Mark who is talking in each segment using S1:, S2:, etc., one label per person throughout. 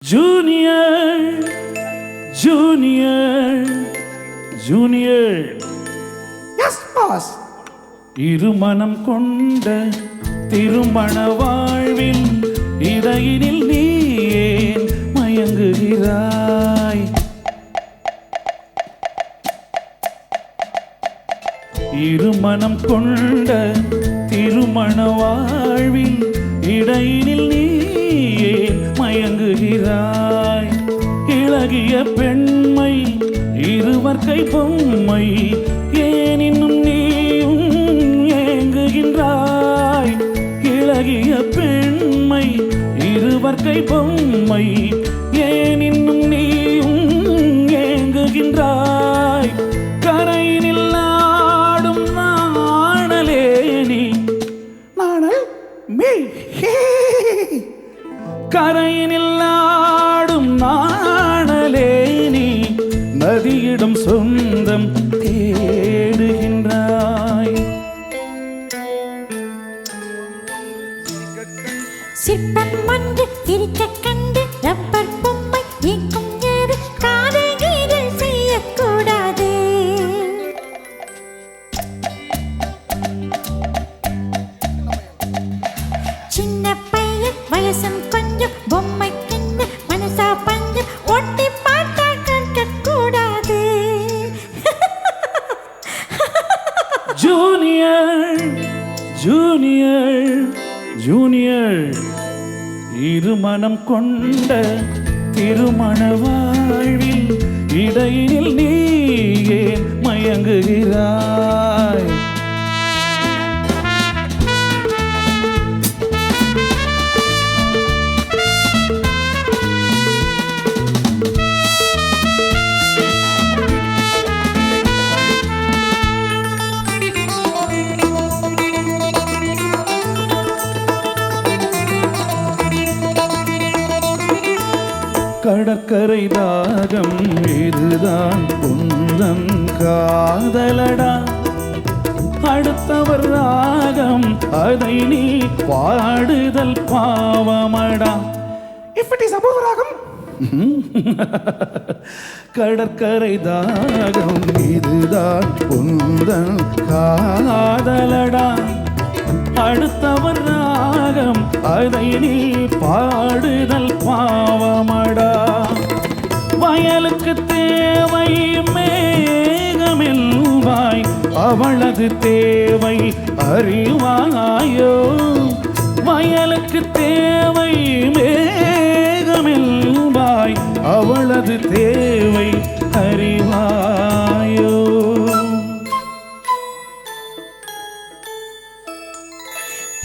S1: Junior, Junior, Junior.
S2: Yes, boss.
S1: இருமனம் கொண்ட திருமண வாழ்வில் இடையினில் நீ ஏன் மயங்குகிறாய்? இருமனம் கொண்ட திருமண வாழ்வில் இடையினில் நீ ஏன் மயங்குகிறாய்? இளகிய பெண்மை இருவர் கை பொம்மை ஏன் இன்னும் நீயும் ஏங்குகின்றாய்? இளகிய பெண்மை இருவர் கை பொம்மை ஏன் இன்னும் நீயும் ஏங்குகின்றாய்? கரையினில் ஆடும் நாணலே நீ
S2: நாணல் me.
S1: கரையினில் ஆடும் நாணலே நீ நதியிடம் சொந்தம் தேடுகின்றாய்.
S3: சிற்பம் ஒன்று திரிக்க கண்டு ரப்பர் பொம்மை நீக்கும் நேரு காதல் கீதல் செய்யக்கூடாது. சின்ன பையன் வயசும் கொஞ்சம் பொம்மை கிண்ண மனசா பஞ்சம் ஒட்டி பார்த்தா கற்கக்கூடாது.
S1: Junior, junior, junior. இருமனம் கொண்ட திருமண வாழ்வில் இடையினில் நீ ஏன் மயங்குகிறாய்? கடற்கரை தாகம் இதுதான் உந்தன் காதலடா. அடுத்தவர் ராகம் அதை நீ பாடுதல் பாவமடா.
S2: If it is above ragam,
S1: கடற்கரை தாகம் இதுதான் உந்தன் காதலடா. அடுத்தவர் ராகம் அதை நீ பாடுதல் பாவமடா. வயலுக்கு தேவை மேகமெல்வாய் அவளது தேவை அறிவாயோ? வயலுக்கு தேவை மேகமெல்வாய் அவளது தேவை அறிவாயோ?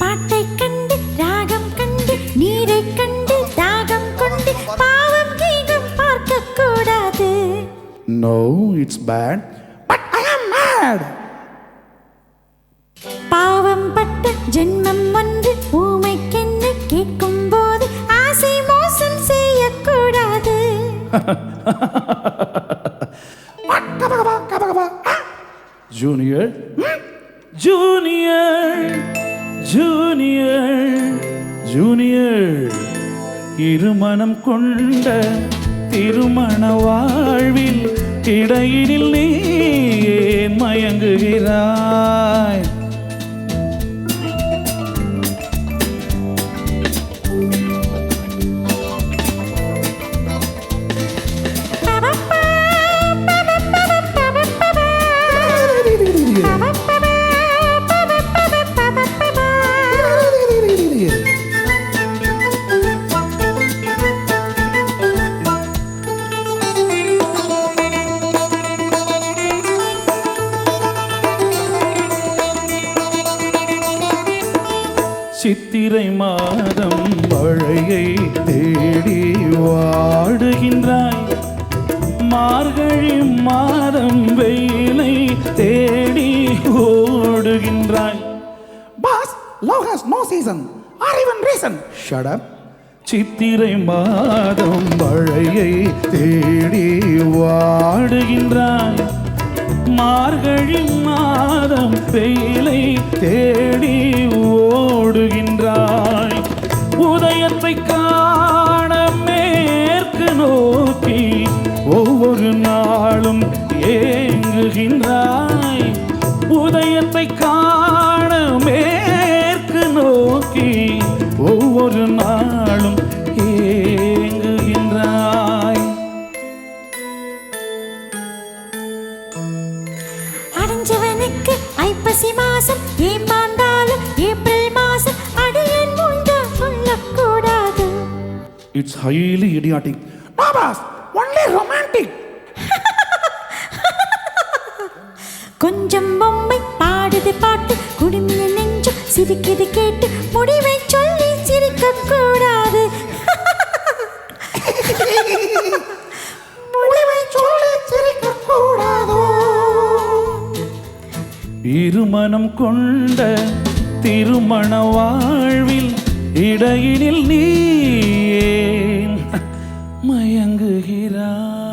S3: பாட்டை கண்டு ராகம் கண்டு நீரை கண்டு தாகம் கொண்டு பாவம் கீகம் பார்க்க கூடாது.
S1: No, it's bad.
S2: but I am mad.
S3: பாவம் பட்ட ஜென்மம் ஒன்று ஊமைக்கென்ன கேட்கும் போது ஆசை மோசம் செய்யக்கூடாது.
S2: What? Kabagaba.
S1: Junior, Junior, Junior, Junior. இருமனம் கொண்ட திருமண வாழ்வில் இடையினில் நீ ஏன் மயங்குகிறாய்? சித்திரை மாதம் மழையை தேடி வாடுகின்றாய். மார்கழி மாதம் வெயிலை தேடி ஓடுகின்றாய்.
S2: Boss, love has no season or even reason.
S1: Shut up. சித்திரை மாதம் மழையை தேடி வாடுகின்றாய். மார்கழி மாதம் வெயிலை தேடி ஓடுகின்றாய். உதயத்தை காண
S3: மாசம் ஏமாந்தாலும் ஏப்ரல் மாசம் அடியேன் மூழ்க சொல்லக்கூடாது.
S1: It's highly idiotic.
S2: No, boss. Only romantic.
S3: கொஞ்சம் பொம்மை பாடுது பாட்டு குடுமிய நெஞ்சம் சிரிக்குது கேட்டு முடிவை சொல்லி சிரிக்க கூடாது.
S2: முடிவை சொல்லி சிரிக்க கூடாதோ.
S1: இருமனம் கொண்ட திருமண வாழ்வில் இடையினில் நீ ஏன் மயங்குகிறாய்?